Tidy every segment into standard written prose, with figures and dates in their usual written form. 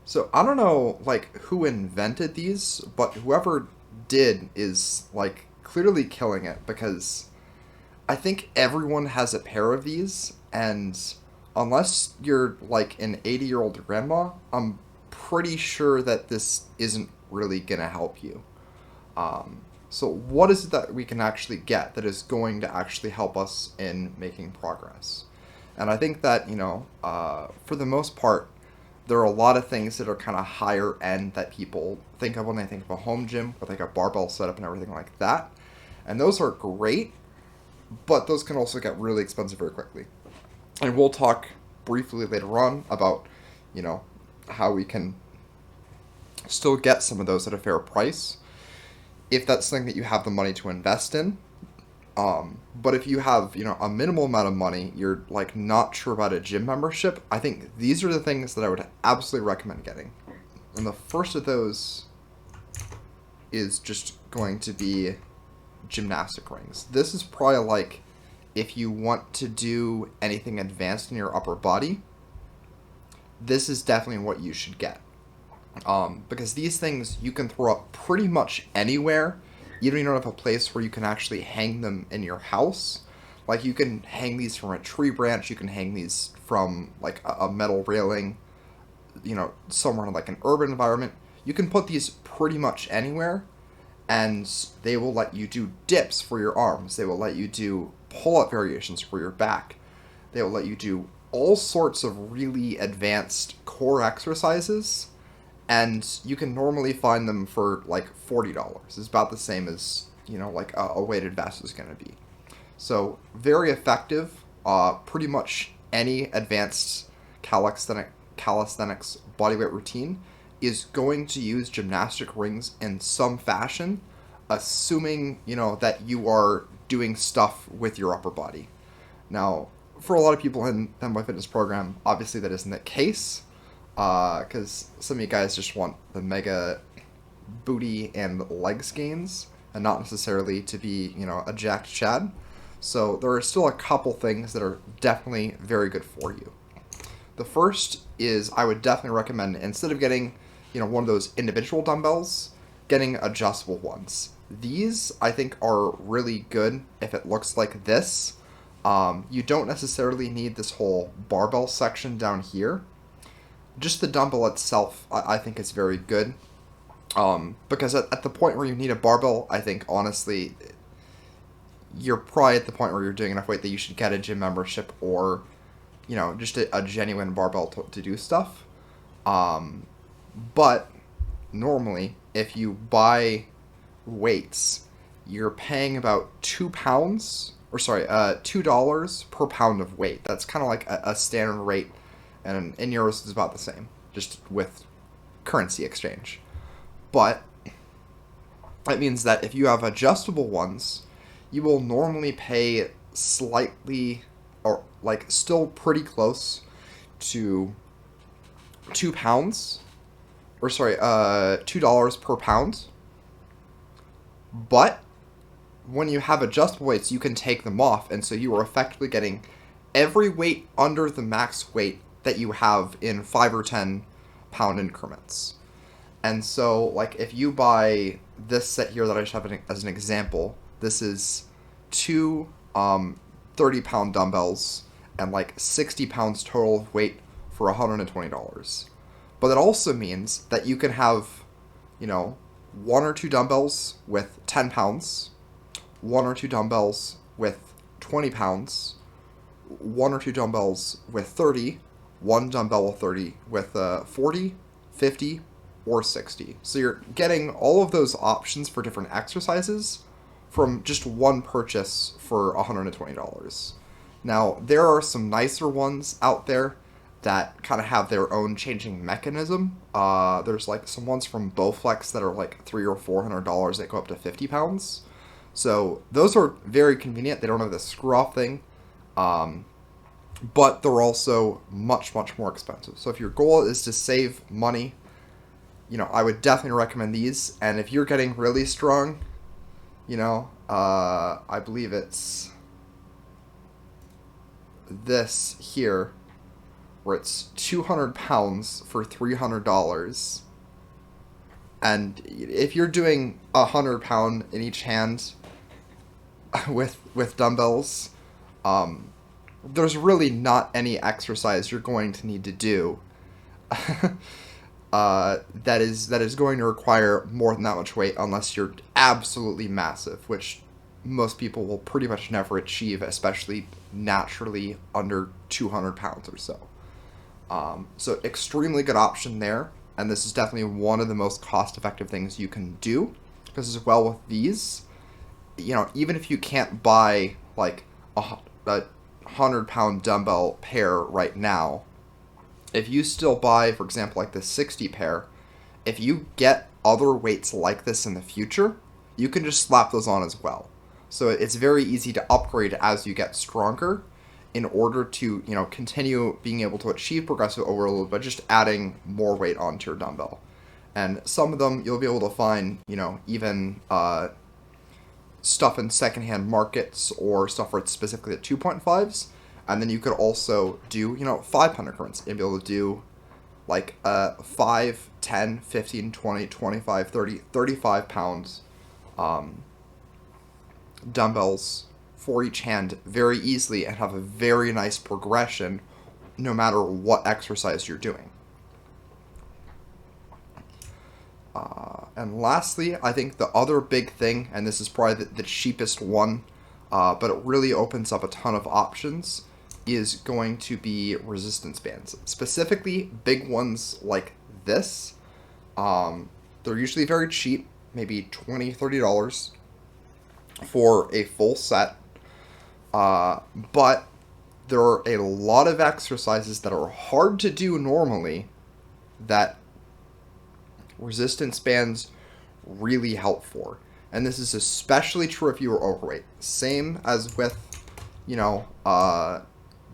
So I don't know like who invented these, but whoever did is like clearly killing it because I think everyone has a pair of these, and unless you're like an 80-year-old grandma, I'm pretty sure that this isn't really gonna help you. So what is it that we can actually get that is going to actually help us in making progress? And I think that, for the most part, there are a lot of things that are kind of higher end that people think of when they think of a home gym with like a barbell setup and everything like that. And those are great, but those can also get really expensive very quickly. And we'll talk briefly later on about, you know, how we can still get some of those at a fair price if that's something that you have the money to invest in. But if you have, a minimal amount of money, you're like not sure about a gym membership, I think these are the things that I would absolutely recommend getting. And the first of those is just going to be gymnastic rings. This is probably like if you want to do anything advanced in your upper body, this is definitely what you should get. Because these things you can throw up pretty much anywhere. You don't even have a place where you can actually hang them in your house. Like you can hang these from a tree branch, you can hang these from like a metal railing, somewhere in like an urban environment. You can put these pretty much anywhere, and they will let you do dips for your arms. They will let you do pull-up variations for your back. They will let you do all sorts of really advanced core exercises, and you can normally find them for like $40. It's about the same as like a weighted vest is going to be. So very effective. Pretty much any advanced calisthenics bodyweight routine is going to use gymnastic rings in some fashion, assuming that you are doing stuff with your upper body. Now, for a lot of people in the My Fitness program, obviously that isn't the case, because some of you guys just want the mega booty and legs gains, and not necessarily to be, a jacked Chad. So there are still a couple things that are definitely very good for you. The first is I would definitely recommend, instead of getting, one of those individual dumbbells, getting adjustable ones. These, I think, are really good if it looks like this. You don't necessarily need this whole barbell section down here. Just the dumbbell itself, I think, is very good. Because at the point where you need a barbell, I think, honestly, you're probably at the point where you're doing enough weight that you should get a gym membership or, just a genuine barbell to do stuff. But normally, if you buy weights, you're paying about $2 per pound of weight. That's kind of like a standard rate, and in euros it's about the same, just with currency exchange. But that means that if you have adjustable ones, you will normally pay slightly, or like still pretty close to £2, or sorry, $2 per pound. But when you have adjustable weights, you can take them off, and so you are effectively getting every weight under the max weight that you have in 5 or 10 pound increments. And so, like, if you buy this set here that I just have as an example, this is two 30-pound dumbbells and like 60 pounds total of weight for $120. But that also means that you can have, one or two dumbbells with 10 pounds, one or two dumbbells with 20 pounds, one or two dumbbells with 30, one dumbbell with 30 with 40, 50, or 60. So you're getting all of those options for different exercises from just one purchase for $120. Now, there are some nicer ones out there that kind of have their own changing mechanism. There's like some ones from Bowflex that are like $300 or $400 that go up to 50 pounds. So those are very convenient. They don't have the screw off thing. But they're also much, much more expensive. So if your goal is to save money, I would definitely recommend these. And if you're getting really strong, I believe it's this here. where it's 200 pounds for $300. And if you're doing 100 pound in each hand with dumbbells, there's really not any exercise you're going to need to do that is going to require more than that much weight unless you're absolutely massive, which most people will pretty much never achieve, especially naturally under 200 pounds or so. So extremely good option there, and this is definitely one of the most cost-effective things you can do, because as well with these, even if you can't buy like a 100-pound dumbbell pair right now, if you still buy, for example, like the 60 pair, if you get other weights like this in the future, you can just slap those on as well. So it's very easy to upgrade as you get stronger in order to, continue being able to achieve progressive overload by just adding more weight onto your dumbbell. And some of them you'll be able to find, even stuff in secondhand markets or stuff where it's specifically at 2.5s. And then you could also do, 500 increments and be able to do like 5, 10, 15, 20, 25, 30, 35 pounds dumbbells for each hand very easily and have a very nice progression no matter what exercise you're doing. And lastly, I think the other big thing, and this is probably the cheapest one, but it really opens up a ton of options, is going to be resistance bands. Specifically, big ones like this. They're usually very cheap, maybe $20, $30 for a full set. But there are a lot of exercises that are hard to do normally that resistance bands really help for. And this is especially true if you are overweight. Same as with,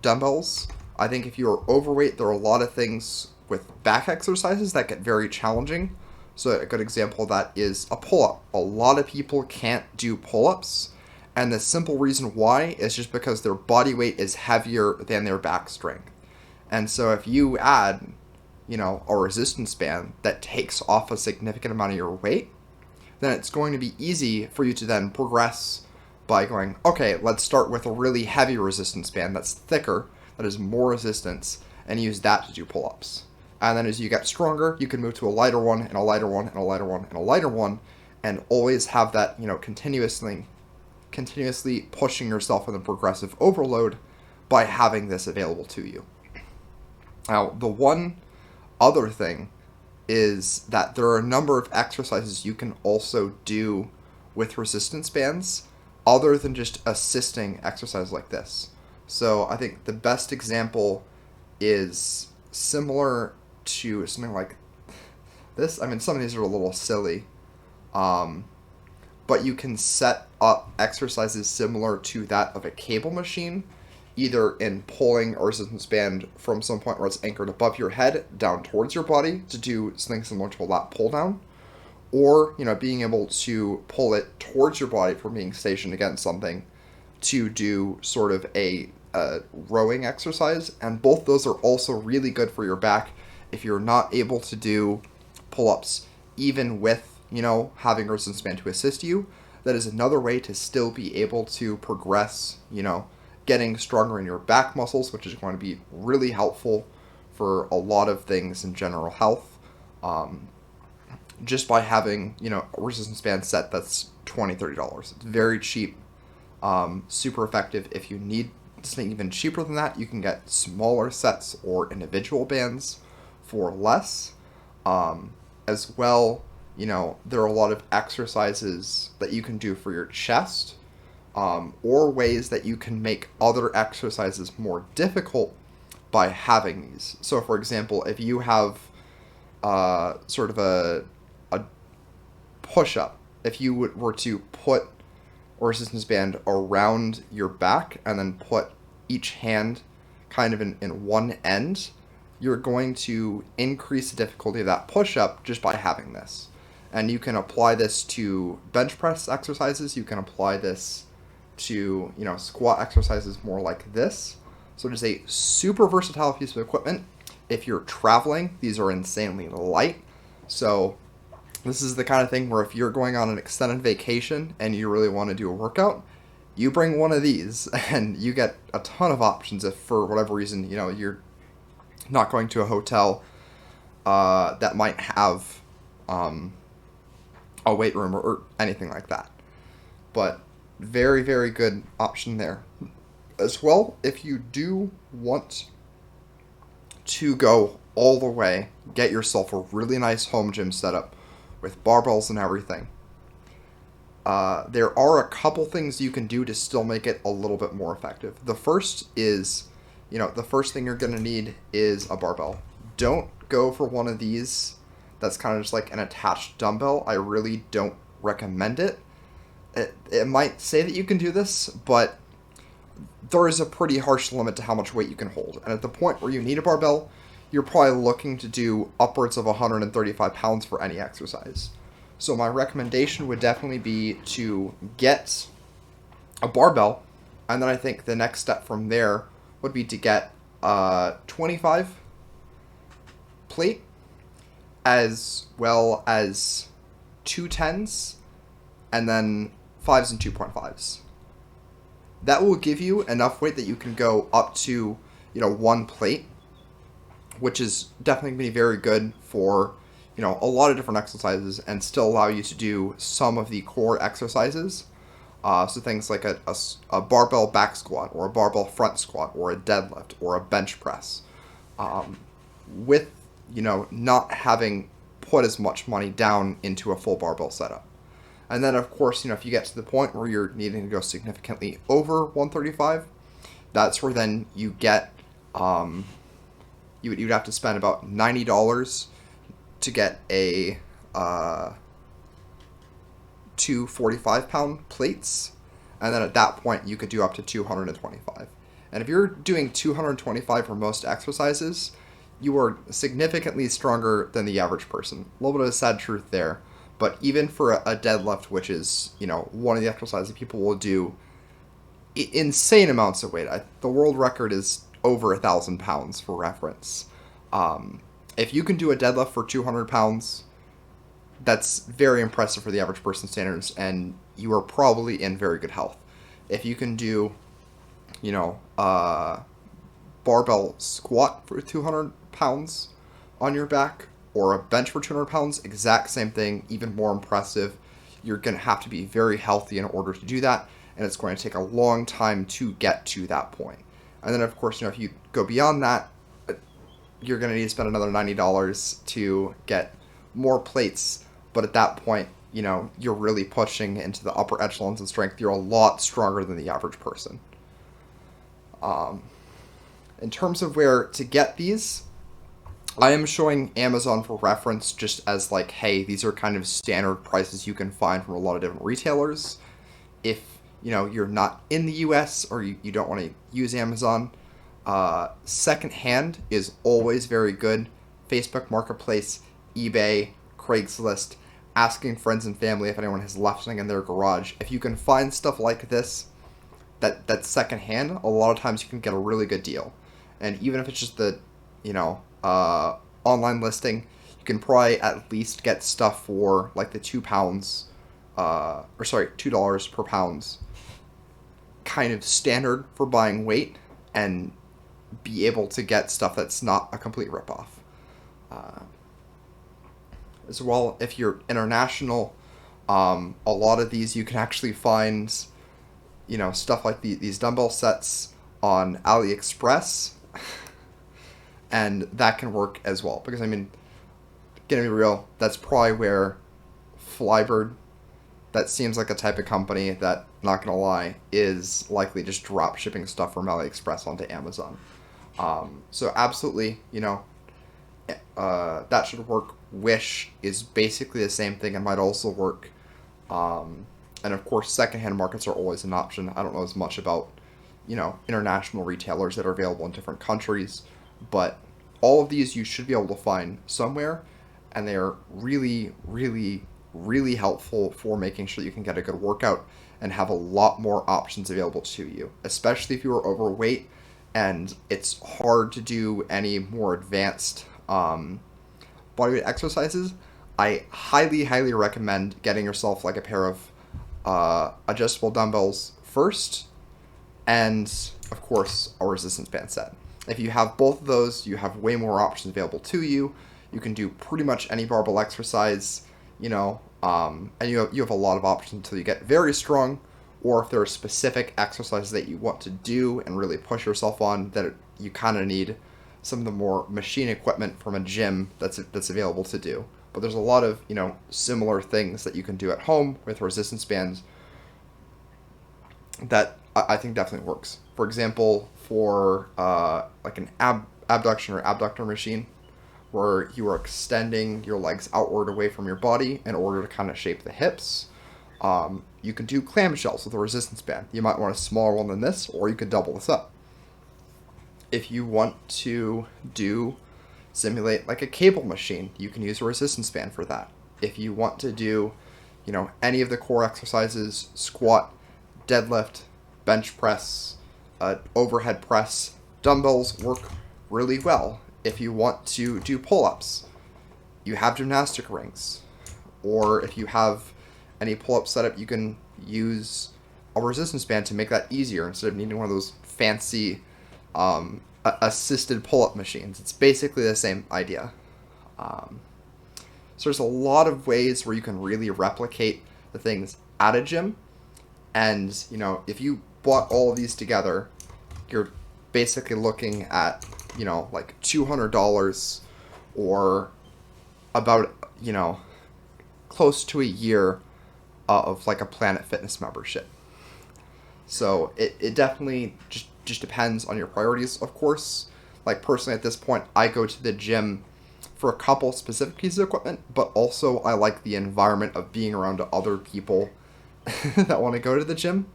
dumbbells. I think if you are overweight, there are a lot of things with back exercises that get very challenging. So a good example of that is a pull-up. A lot of people can't do pull-ups, and the simple reason why is just because their body weight is heavier than their back strength. And so if you add, a resistance band that takes off a significant amount of your weight, then it's going to be easy for you to then progress by going, okay, let's start with a really heavy resistance band that's thicker, that has more resistance, and use that to do pull-ups. And then as you get stronger, you can move to a lighter one, and a lighter one, and a lighter one, and a lighter one, and always have that, continuously pushing yourself in the progressive overload by having this available to you. Now, the one other thing is that there are a number of exercises you can also do with resistance bands other than just assisting exercise like this. So I think the best example is similar to something like this. I mean, some of these are a little silly, but you can set up exercises similar to that of a cable machine, either in pulling a resistance band from some point where it's anchored above your head down towards your body to do something similar to a lat pull down, or, being able to pull it towards your body from being stationed against something to do sort of a rowing exercise. And both those are also really good for your back if you're not able to do pull-ups, even with, having a resistance band to assist you. That is another way to still be able to progress, getting stronger in your back muscles, which is going to be really helpful for a lot of things in general health. Just by having, a resistance band set that's $20, $30. It's very cheap, super effective. If you need something even cheaper than that, you can get smaller sets or individual bands for less. As well, there are a lot of exercises that you can do for your chest, or ways that you can make other exercises more difficult by having these. So, for example, if you have sort of a push-up, if you were to put a resistance band around your back and then put each hand kind of in one end, you're going to increase the difficulty of that push-up just by having this. And you can apply this to bench press exercises. You can apply this to, squat exercises more like this. So it is a super versatile piece of equipment. If you're traveling, these are insanely light. So this is the kind of thing where if you're going on an extended vacation and you really want to do a workout, you bring one of these and you get a ton of options if for whatever reason, you're not going to a hotel that might have a weight room or anything like that. But very, very good option there. As well, if you do want to go all the way, get yourself a really nice home gym setup with barbells and everything. There are a couple things you can do to still make it a little bit more effective. The first is, the first thing you're going to need is a barbell. Don't go for one of these that's kind of just like an attached dumbbell. I really don't recommend it. It might say that you can do this, but there is a pretty harsh limit to how much weight you can hold. And at the point where you need a barbell, you're probably looking to do upwards of 135 pounds for any exercise. So my recommendation would definitely be to get a barbell, and then I think the next step from there would be to get a 25 plate, as well as two 10s, and then 5s and 2.5s. That will give you enough weight that you can go up to, one plate, which is definitely going to be very good for, a lot of different exercises and still allow you to do some of the core exercises. So things like a barbell back squat or a barbell front squat or a deadlift or a bench press, with, not having put as much money down into a full barbell setup. And then, of course, if you get to the point where you're needing to go significantly over 135, that's where then you get, you'd have to spend about $90 to get a two 45-pound plates. And then at that point, you could do up to 225. And if you're doing 225 for most exercises, you are significantly stronger than the average person. A little bit of a sad truth there. But even for a deadlift, which is, one of the exercises people will do insane amounts of weight. The world record is over 1,000 pounds for reference. If you can do a deadlift for 200 pounds, that's very impressive for the average person standards, and you are probably in very good health. If you can do, barbell squat for 200 pounds on your back, or a bench for 200 pounds, exact same thing, even more impressive. You're going to have to be very healthy in order to do that, and it's going to take a long time to get to that point. And then, of course, if you go beyond that, you're going to need to spend another $90 to get more plates, but at that point, you're really pushing into the upper echelons of strength. You're a lot stronger than the average person. In terms of where to get these, I am showing Amazon for reference just as like, hey, these are kind of standard prices you can find from a lot of different retailers. If, you're not in the US or you don't want to use Amazon, secondhand is always very good. Facebook Marketplace, eBay, Craigslist, asking friends and family if anyone has left something in their garage. If you can find stuff like this, that's secondhand, a lot of times you can get a really good deal. And even if it's just the, online listing, you can probably at least get stuff for like the $2 per pounds kind of standard for buying weight, and be able to get stuff that's not a complete ripoff. As well, if you're international, a lot of these you can actually find, stuff like these dumbbell sets on AliExpress. And that can work as well. Because, gonna be real, that's probably where Flybird, that seems like a type of company that, not gonna lie, is likely just drop shipping stuff from AliExpress onto Amazon. So absolutely, that should work. Wish is basically the same thing and might also work. And of course, secondhand markets are always an option. I don't know as much about, international retailers that are available in different countries, but all of these you should be able to find somewhere, and they are really, really, really helpful for making sure you can get a good workout and have a lot more options available to you, especially if you are overweight and it's hard to do any more advanced bodyweight exercises, I highly recommend getting yourself like a pair of adjustable dumbbells first, and of course a resistance band set. If you have both of those, you have way more options available to you. You can do pretty much any barbell exercise, and you have a lot of options until you get very strong, or if there are specific exercises that you want to do and really push yourself on, that you kind of need some of the more machine equipment from a gym that's available to do. But there's a lot of similar things that you can do at home with resistance bands that I think definitely works. For example, for like an abduction or abductor machine, where you are extending your legs outward away from your body in order to kind of shape the hips. You can do clamshells with a resistance band. You might want a smaller one than this, or you could double this up. If you want to simulate like a cable machine, you can use a resistance band for that. If you want to do, any of the core exercises, squat, deadlift, bench press, overhead press, dumbbells work really well. If you want to do pull-ups, you have gymnastic rings. Or if you have any pull-up setup, you can use a resistance band to make that easier instead of needing one of those fancy assisted pull-up machines. It's basically the same idea. So there's a lot of ways where you can really replicate the things at a gym. And, if you bought all of these together, you're basically looking at, like $200 or about, close to a year of like a Planet Fitness membership. So it definitely just depends on your priorities, of course. Like personally at this point, I go to the gym for a couple specific pieces of equipment, but also I like the environment of being around other people that want to go to the gym.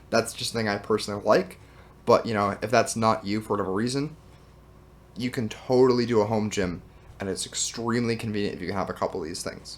That's just something I personally like. But, if that's not you for whatever reason, you can totally do a home gym, and it's extremely convenient if you can have a couple of these things.